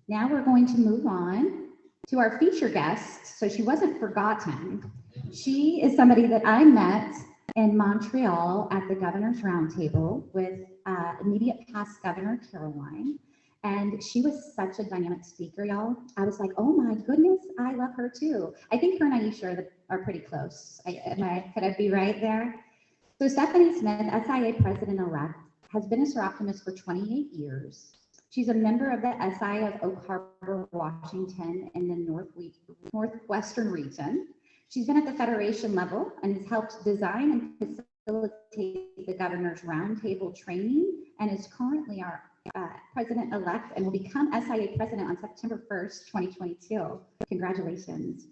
Now we're going to move on to our feature guest. So she wasn't forgotten. She is somebody that I met in Montreal at the Governor's Roundtable with immediate past Governor Caroline. And she was such a dynamic speaker, y'all. I was like, oh my goodness, I love her too. I think her and Aisha are pretty close. Could I be right there? So Stephanie Smith, SIA President-elect, has been a Soroptimist for 28 years. She's a member of the SIA of Oak Harbor, Washington in the Northwestern region. She's been at the Federation level and has helped design and facilitate the Governor's Roundtable training and is currently our President-elect and will become SIA President on September 1st, 2022. Congratulations.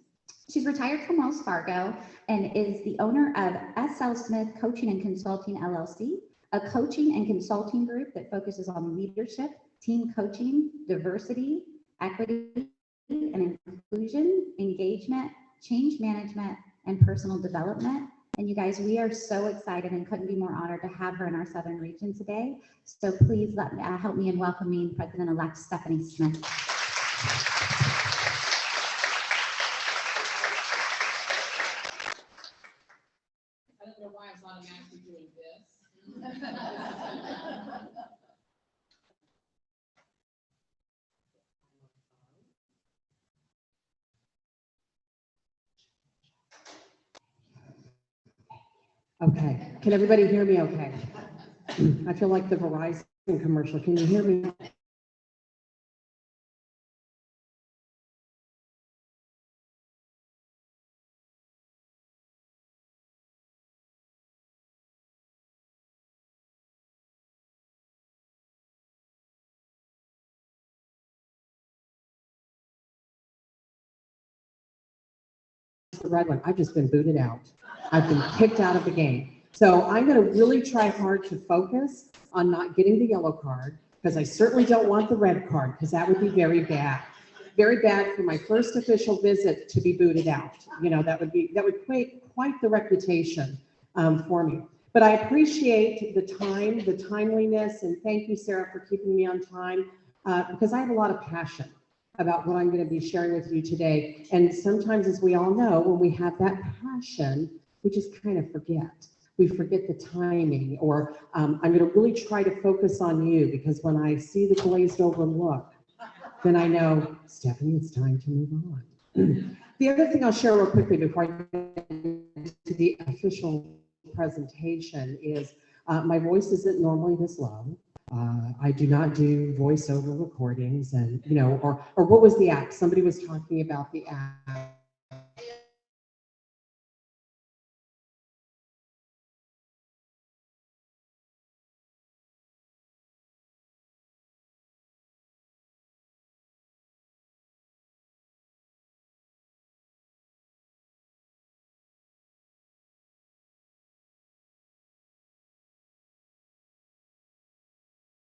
She's retired from Wells Fargo and is the owner of SL Smith Coaching and Consulting LLC, a coaching and consulting group that focuses on leadership, team coaching, diversity, equity, and inclusion, engagement, change management, and personal development. And you guys, we are so excited and couldn't be more honored to have her in our Southern region today. So please help me in welcoming President-elect Stephanie Smith. I don't know why I was automatically doing this. Okay, can everybody hear me okay? I feel like the Verizon commercial. Can you hear me? The red one. I've just been booted out. I've been kicked out of the game. So I'm going to really try hard to focus on not getting the yellow card, because I certainly don't want the red card, because that would be very bad. Very bad for my first official visit to be booted out. You know, that would create quite the reputation for me. But I appreciate the time, the timeliness, and thank you, Sarah, for keeping me on time, because I have a lot of passion about what I'm going to be sharing with you today. And sometimes, as we all know, when we have that passion, we just kind of forget. We forget the timing, or I'm going to really try to focus on you, because when I see the glazed over look, then I know, Stephanie, it's time to move on. The other thing I'll share real quickly before I get to the official presentation is my voice isn't normally this low. I do not do voiceover recordings, and or what was the app? Somebody was talking about the app.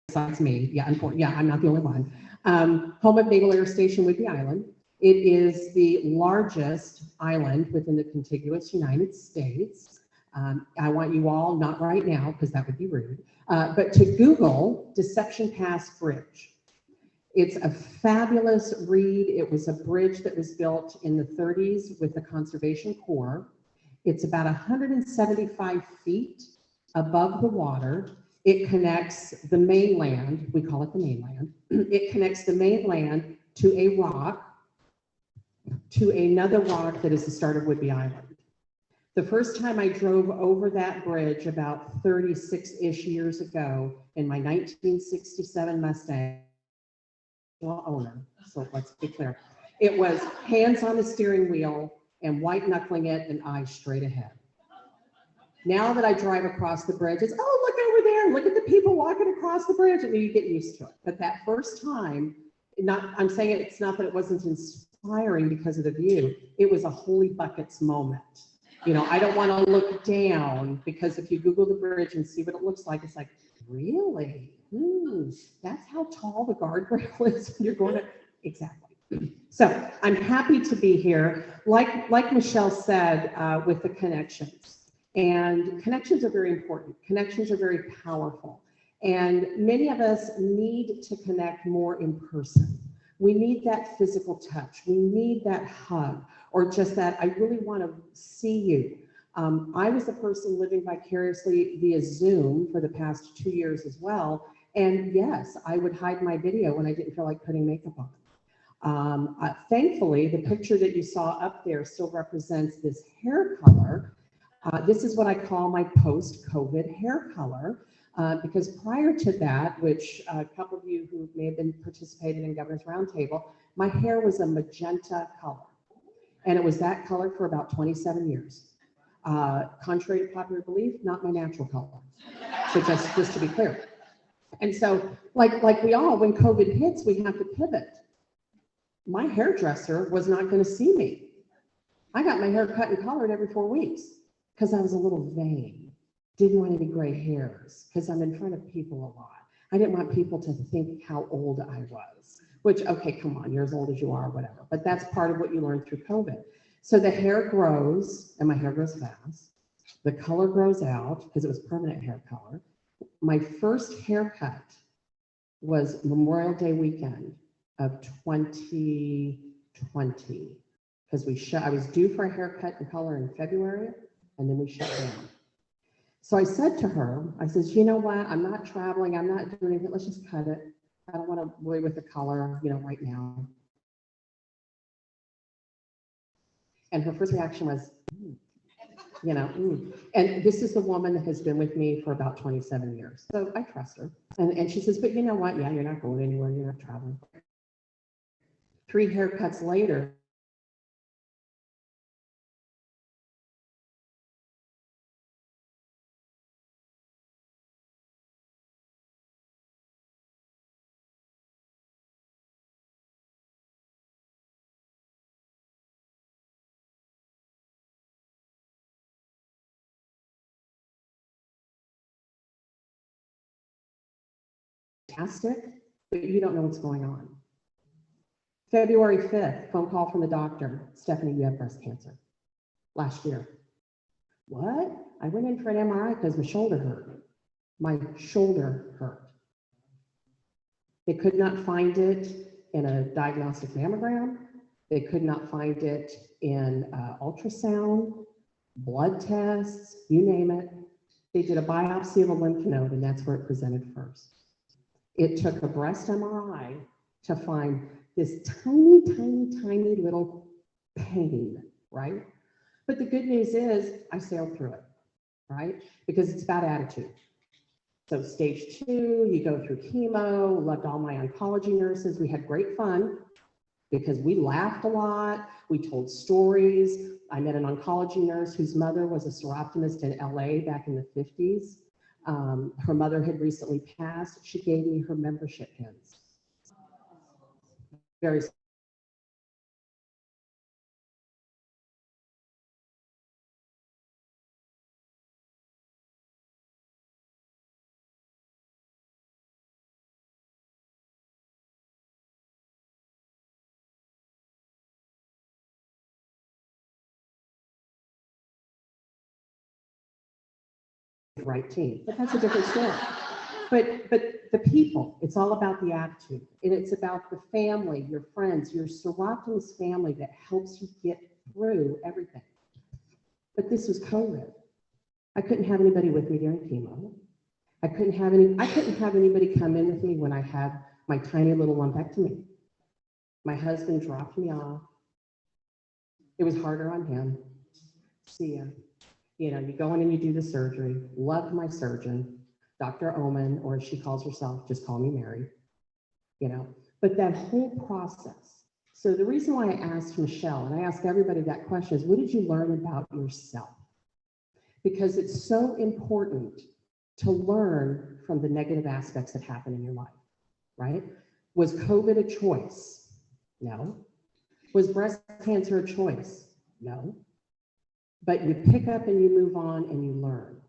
Besides me, unfortunately, I'm not the only one. Home of Naval Air Station Whidbey Island. It is the largest island within the contiguous United States. I want you all, not right now, because that would be rude, but to Google Deception Pass Bridge. It's a fabulous read. It was a bridge that was built in the 30s with the Conservation Corps. It's about 175 feet above the water. It connects the mainland, we call it the mainland. It connects the mainland to a rock, to another rock that is the start of Whidbey Island. The first time I drove over that bridge about 36-ish years ago in my 1967 Mustang, owner, so let's be clear. It was hands on the steering wheel and white knuckling it and eyes straight ahead. Now that I drive across the bridge, it's, oh, look over there, look at the people walking across the bridge, and you get used to it. But that first time, I'm saying it's not that it wasn't inspiring because of the view, it was a holy buckets moment. I don't want to look down, because if you Google the bridge and see what it looks like, it's like, really? That's how tall the guardrail is. You're going to, exactly. So I'm happy to be here. Like Michelle said, with the connections. And connections are very important. Connections are very powerful. And many of us need to connect more in person. We need that physical touch. We need that hug, or just that, I really want to see you. I was the person living vicariously via Zoom for the past 2 years as well. And yes, I would hide my video when I didn't feel like putting makeup on. Thankfully, the picture that you saw up there still represents this hair color. This is what I call my post-COVID hair color, because prior to that, which a couple of you who may have been participating in Governor's Roundtable, my hair was a magenta color. And it was that color for about 27 years. Contrary to popular belief, not my natural color. So just to be clear. And so, like we all, when COVID hits, we have to pivot. My hairdresser was not going to see me. I got my hair cut and colored every 4 weeks because I was a little vain. Didn't want any gray hairs because I'm in front of people a lot. I didn't want people to think how old I was, which, okay, come on, you're as old as you are, whatever. But that's part of what you learn through COVID. So the hair grows, and my hair grows fast. The color grows out because it was permanent hair color. My first haircut was Memorial Day weekend of 2020, because I was due for a haircut and color in February, and then we shut down. So I said to her, I says, you know what, I'm not traveling, I'm not doing anything, let's just cut it. I don't want to worry with the color, right now. And her first reaction was, And this is the woman that has been with me for about 27 years. So I trust her. And she says, but you know what? Yeah, you're not going anywhere. You're not traveling. 3 haircuts later, fantastic, but you don't know what's going on. February 5th, phone call from the doctor. Stephanie, you have breast cancer. Last year. What? I went in for an MRI because my shoulder hurt. My shoulder hurt. They could not find it in a diagnostic mammogram. They could not find it in ultrasound, blood tests, you name it. They did a biopsy of a lymph node, and that's where it presented first. It took a breast MRI to find this tiny, tiny, tiny little pain, right? But the good news is I sailed through it, right? Because it's about attitude. So stage 2, you go through chemo, loved all my oncology nurses. We had great fun because we laughed a lot. We told stories. I met an oncology nurse whose mother was a Soroptimist in LA back in the 50s. Her mother had recently passed. She gave me her membership pins. Very right team, but that's a different story. But the people, it's all about the attitude, and it's about the family, your friends, your Soroptimist family that helps you get through everything. But this was COVID. I couldn't have anybody with me during chemo. I couldn't have anybody come in with me when I had my tiny little lumpectomy. My husband dropped me off. It was harder on him. See ya. You go in and you do the surgery. Loved my surgeon, Dr. Oman, or as she calls herself, just call me Mary. But that whole process. So the reason why I asked Michelle, and I ask everybody that question, is what did you learn about yourself? Because it's so important to learn from the negative aspects that happen in your life, right? Was COVID a choice? No. Was breast cancer a choice? No. But you pick up and you move on and you learn.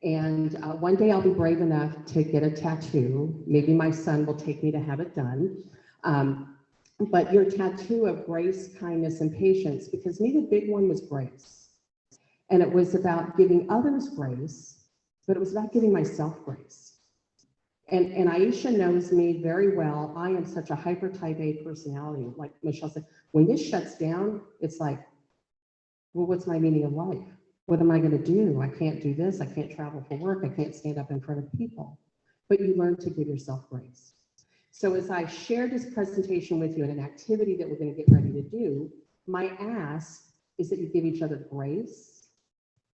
And one day I'll be brave enough to get a tattoo. Maybe my son will take me to have it done. But your tattoo of grace, kindness, and patience, because me, the big one was grace. And it was about giving others grace, but it was about giving myself grace. And Aisha knows me very well. I am such a hyper type A personality. Like Michelle said, when this shuts down, it's like, well, what's my meaning of life? What am I going to do? I can't do this. I can't travel for work. I can't stand up in front of people. But you learn to give yourself grace. So as I shared this presentation with you in an activity that we're going to get ready to do, my ask is that you give each other grace,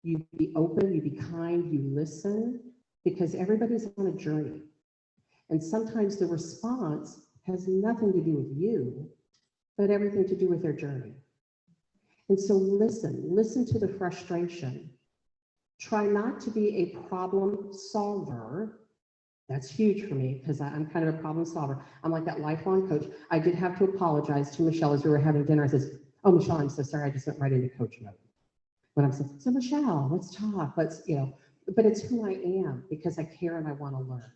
you be open, you be kind, you listen, because everybody's on a journey. And sometimes the response has nothing to do with you, but everything to do with their journey. And so listen to the frustration. Try not to be a problem solver. That's huge for me because I'm kind of a problem solver. I'm like that lifelong coach. I did have to apologize to Michelle as we were having dinner. I says, oh, Michelle, I'm so sorry. I just went right into coach mode. When I'm saying, so Michelle, let's talk. Let's, but it's who I am because I care and I want to learn.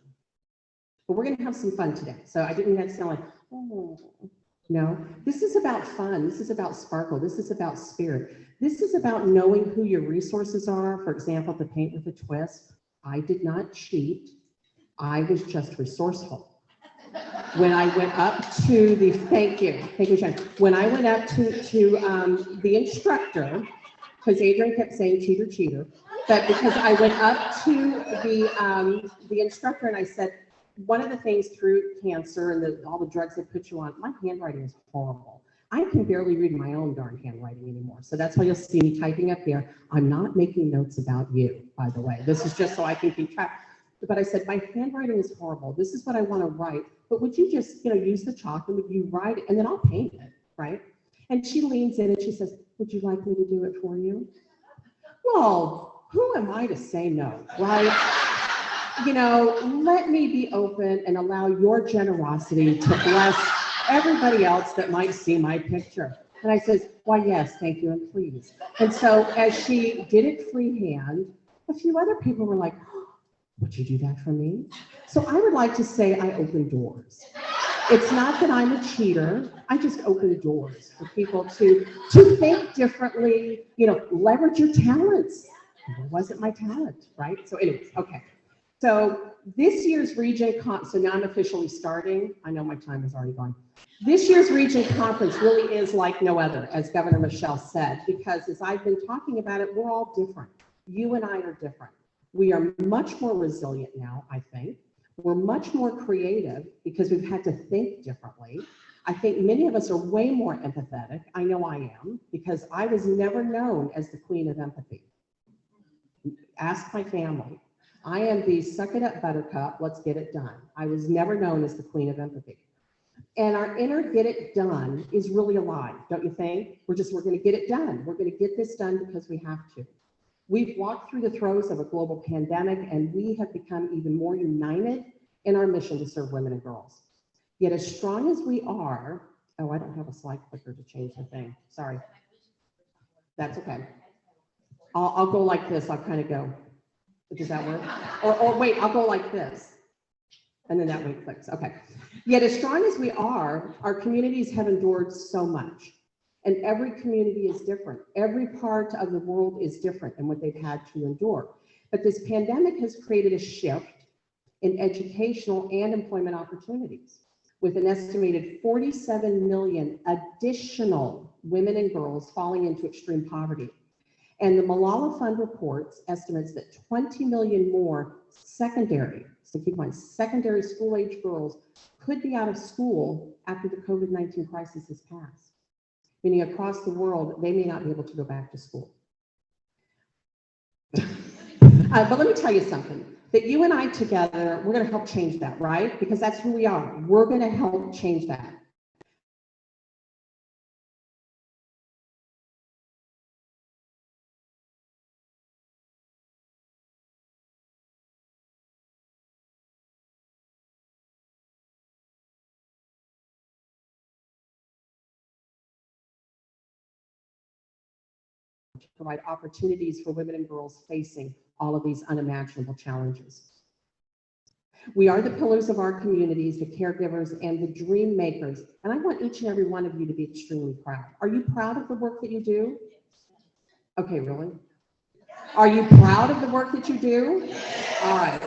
But we're going to have some fun today. So I didn't mean that to sound like, oh, no. This is about fun. This is about sparkle. This is about spirit. This is about knowing who your resources are. For example, to paint with a twist, I did not cheat. I was just resourceful. When I went up to the, thank you, Sharon. When I went up to the instructor, because Adrian kept saying cheater, but because I went up to the instructor and I said, one of the things through cancer and all the drugs they put you on, my handwriting is horrible. I can barely read my own darn handwriting anymore. So that's why you'll see me typing up there. I'm not making notes about you, by the way. This is just so I can keep track. But I said, my handwriting is horrible. This is what I want to write. But would you just, use the chalk and would you write it? And then I'll paint it, right? And she leans in and she says, would you like me to do it for you? Well, who am I to say no, right? Let me be open and allow your generosity to bless everybody else that might see my picture. And I says, why, yes, thank you, and please. And so as she did it freehand, a few other people were like, oh, would you do that for me? So I would like to say I open doors. It's not that I'm a cheater. I just open doors for people to think differently, leverage your talents. It wasn't my talent, right? So anyways, okay. So this year's region, so now I'm officially starting. I know my time is already gone. This year's region conference really is like no other, as Governor Michelle said, because as I've been talking about it, we're all different. You and I are different. We are much more resilient now, I think. We're much more creative because we've had to think differently. I think many of us are way more empathetic. I know I am, because I was never known as the queen of empathy. Ask my family. I am the suck it up buttercup, let's get it done. I was never known as the queen of empathy. And our inner get it done is really alive, don't you think? We're going to get it done. We're going to get this done because we have to. We've walked through the throes of a global pandemic and we have become even more united in our mission to serve women and girls. Yet as strong as we are, oh, I don't have a slide clicker to change the thing. Sorry. That's okay. I'll go like this. I'll kind of go. Does that work? Or wait, I'll go like this. And then that way it clicks. Okay. Yet as strong as we are, our communities have endured so much. And every community is different. Every part of the world is different in what they've had to endure. But this pandemic has created a shift in educational and employment opportunities, with an estimated 47 million additional women and girls falling into extreme poverty. And the Malala Fund reports estimates that 20 million more secondary school-age girls could be out of school after the COVID-19 crisis has passed. Meaning across the world, they may not be able to go back to school. But let me tell you something, that you and I together, we're going to help change that, right? Because that's who we are. We're going to help change that. To provide opportunities for women and girls facing all of these unimaginable challenges. We are the pillars of our communities, the caregivers, and the dream makers. And I want each and every one of you to be extremely proud. Are you proud of the work that you do? Okay, really? Are you proud of the work that you do? All right.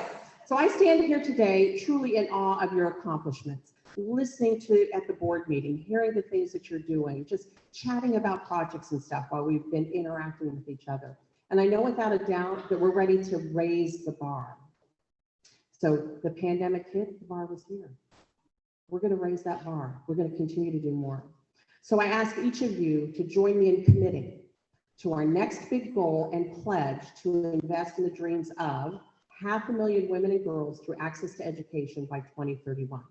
So I stand here today truly in awe of your accomplishments, listening to at the board meeting, hearing the things that you're doing, just chatting about projects and stuff while we've been interacting with each other. And I know without a doubt that we're ready to raise the bar. So the pandemic hit, the bar was here. We're going to raise that bar. We're going to continue to do more. So I ask each of you to join me in committing to our next big goal and pledge to invest in the dreams of 500,000 women and girls through access to education by 2031.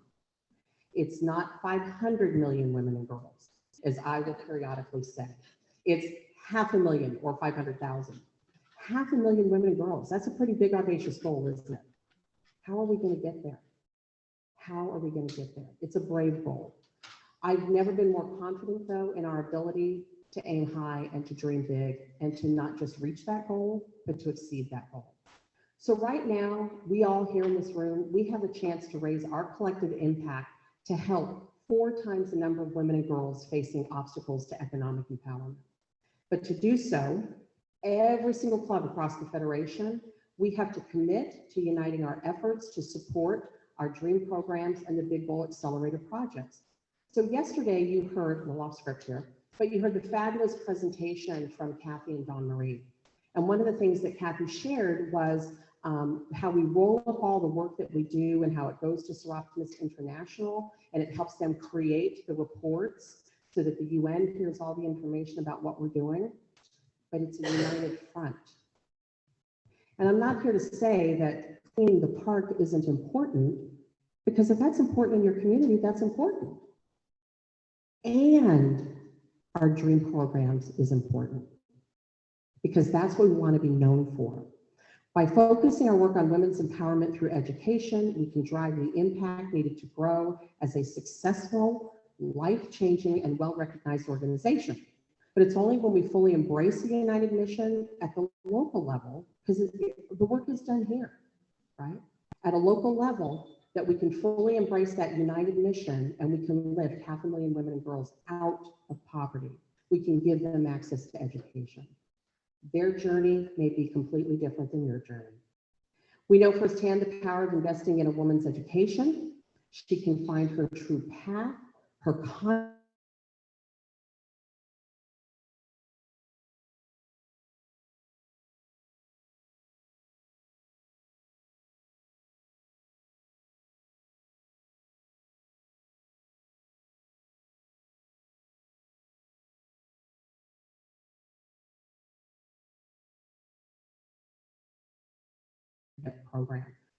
It's not 500 million women and girls, as I will periodically say. It's 500,000 or 500,000. 500,000 women and girls. That's a pretty big, audacious goal, isn't it? How are we going to get there? How are we going to get there? It's a brave goal. I've never been more confident, though, in our ability to aim high and to dream big and to not just reach that goal, but to exceed that goal. So right now, we all here in this room, we have a chance to raise our collective impact to help 4 times the number of women and girls facing obstacles to economic empowerment. But to do so, every single club across the Federation, we have to commit to uniting our efforts to support our dream programs and the Big Goal Accelerator projects. So yesterday you heard, well, off script here, but you heard the fabulous presentation from Kathy and Dawn Marie. And one of the things that Kathy shared was how we roll up all the work that we do and how it goes to Soroptimist International, and it helps them create the reports so that the UN hears all the information about what we're doing, but it's a united front. And I'm not here to say that cleaning the park isn't important, because if that's important in your community, that's important. And our dream programs is important, because that's what we want to be known for. By focusing our work on women's empowerment through education, we can drive the impact needed to grow as a successful, life-changing, and well-recognized organization. But it's only when we fully embrace the United Mission at the local level, because the work is done here, right? At a local level, that we can fully embrace that United Mission and we can lift 500,000 women and girls out of poverty. We can give them access to education. Their journey may be completely different than your journey. We know firsthand the power of investing in a woman's education. She can find her true path, her program.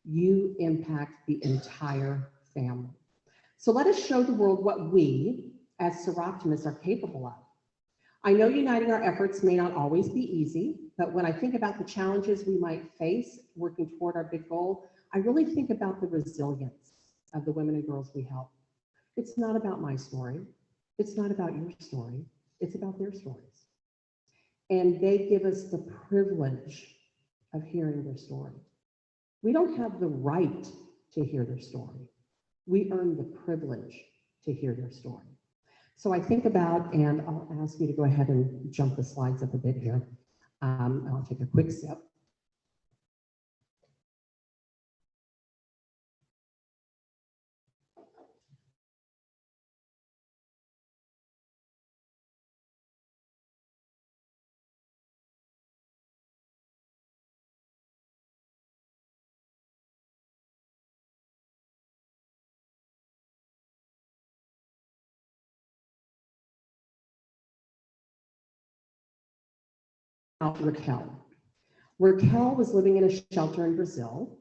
You impact the entire family. So let us show the world what we, as Soroptimists, are capable of. I know uniting our efforts may not always be easy, but when I think about the challenges we might face working toward our big goal, I really think about the resilience of the women and girls we help. It's not about my story. It's not about your story. It's about their stories. And they give us the privilege of hearing their story. We don't have the right to hear their story. We earn the privilege to hear their story. So I think about, and I'll ask you to go ahead and jump the slides up a bit here. I'll take a quick sip. Raquel. Raquel was living in a shelter in Brazil.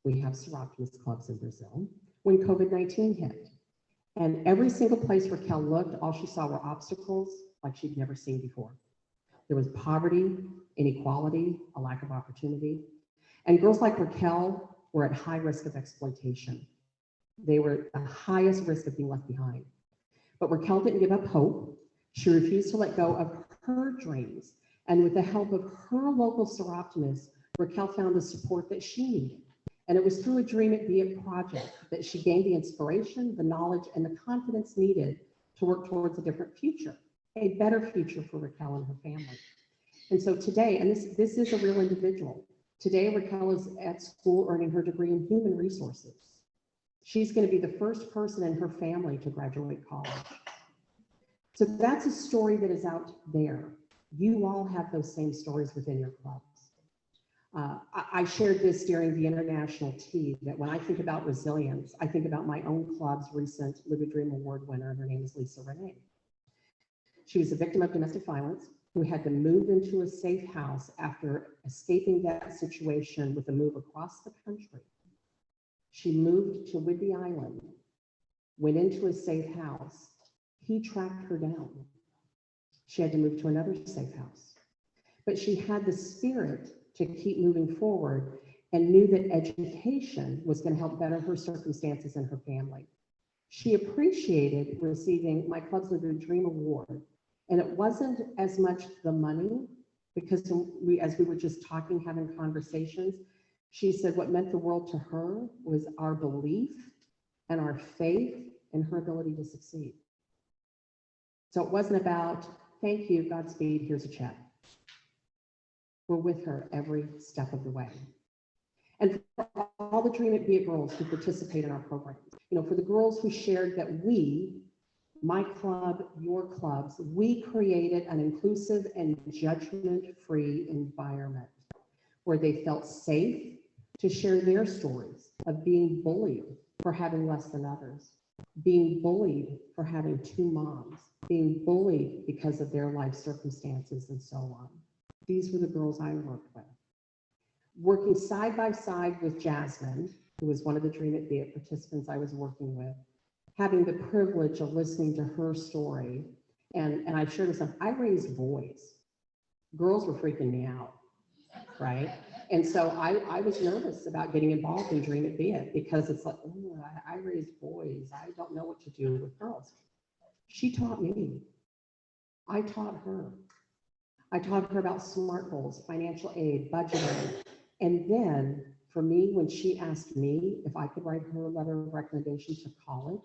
We have Soroptimist clubs in Brazil when COVID-19 hit. And every single place Raquel looked, all she saw were obstacles like she'd never seen before. There was poverty, inequality, a lack of opportunity. And girls like Raquel were at high risk of exploitation. They were at the highest risk of being left behind. But Raquel didn't give up hope. She refused to let go of her dreams. And with the help of her local Soroptimists, Raquel found the support that she needed. And it was through a Dream It Be It project that she gained the inspiration, the knowledge, and the confidence needed to work towards a different future, a better future for Raquel and her family. And so today, and this is a real individual, Today, Raquel is at school earning her degree in human resources. She's going to be the first person in her family to graduate college. So that's a story that is out there. You all have those same stories within your clubs. I shared this during the International Tea, that when I think about resilience, I think about my own club's recent Live a Dream Award winner. Her name is Lisa Renee. She was a victim of domestic violence who had to move into a safe house after escaping that situation with a move across the country. She moved to Whidbey Island, went into a safe house. He tracked her down. She had to move to another safe house. But she had the spirit to keep moving forward and knew that education was going to help better her circumstances and her family. She appreciated receiving my Club's Live a Dream Award. And it wasn't as much the money, because as we were just talking, having conversations, she said what meant the world to her was our belief and our faith in her ability to succeed. So it wasn't about, thank you, Godspeed, here's a check. We're with her every step of the way. And for all the Dream It Be It girls who participate in our program, for the girls who shared that we, my club, your clubs, we created an inclusive and judgment-free environment where they felt safe to share their stories of being bullied for having less than others, being bullied for having two moms, being bullied because of their life circumstances and so on. These were the girls I worked with. Working side by side with Jasmine, who was one of the Dream It Be It participants I was working with, having the privilege of listening to her story. And I shared with them, I raised boys. Girls were freaking me out, right? And so I was nervous about getting involved in Dream It Be It because it's like, oh, I raised boys. I don't know what to do with girls. She taught me. I taught her. I taught her about SMART goals, financial aid, budgeting. And then for me, when she asked me if I could write her a letter of recommendation to college,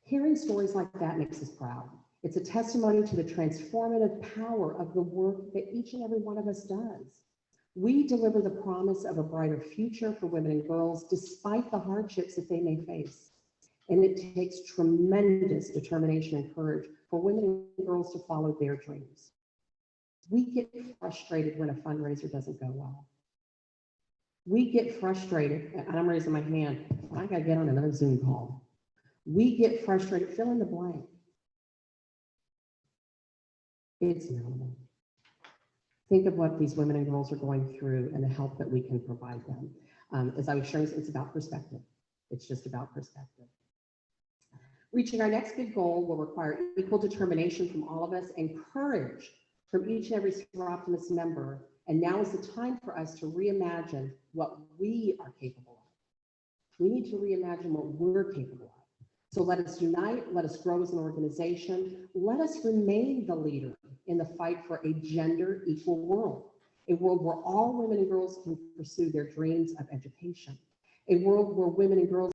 hearing stories like that makes us proud. It's a testimony to the transformative power of the work that each and every one of us does. We deliver the promise of a brighter future for women and girls despite the hardships that they may face. And it takes tremendous determination and courage for women and girls to follow their dreams. We get frustrated when a fundraiser doesn't go well. We get frustrated, and I'm raising my hand, I gotta get on another Zoom call. We get frustrated, fill in the blank. It's normal. Think of what these women and girls are going through and the help that we can provide them. As I was sharing, it's about perspective. It's just about perspective. Reaching our next big goal will require equal determination from all of us and courage from each and every Soroptimist member. And now is the time for us to reimagine what we are capable of. We need to reimagine what we're capable of. So let us unite, let us grow as an organization, let us remain the leader in the fight for a gender equal world, a world where all women and girls can pursue their dreams of education, a world where women and girls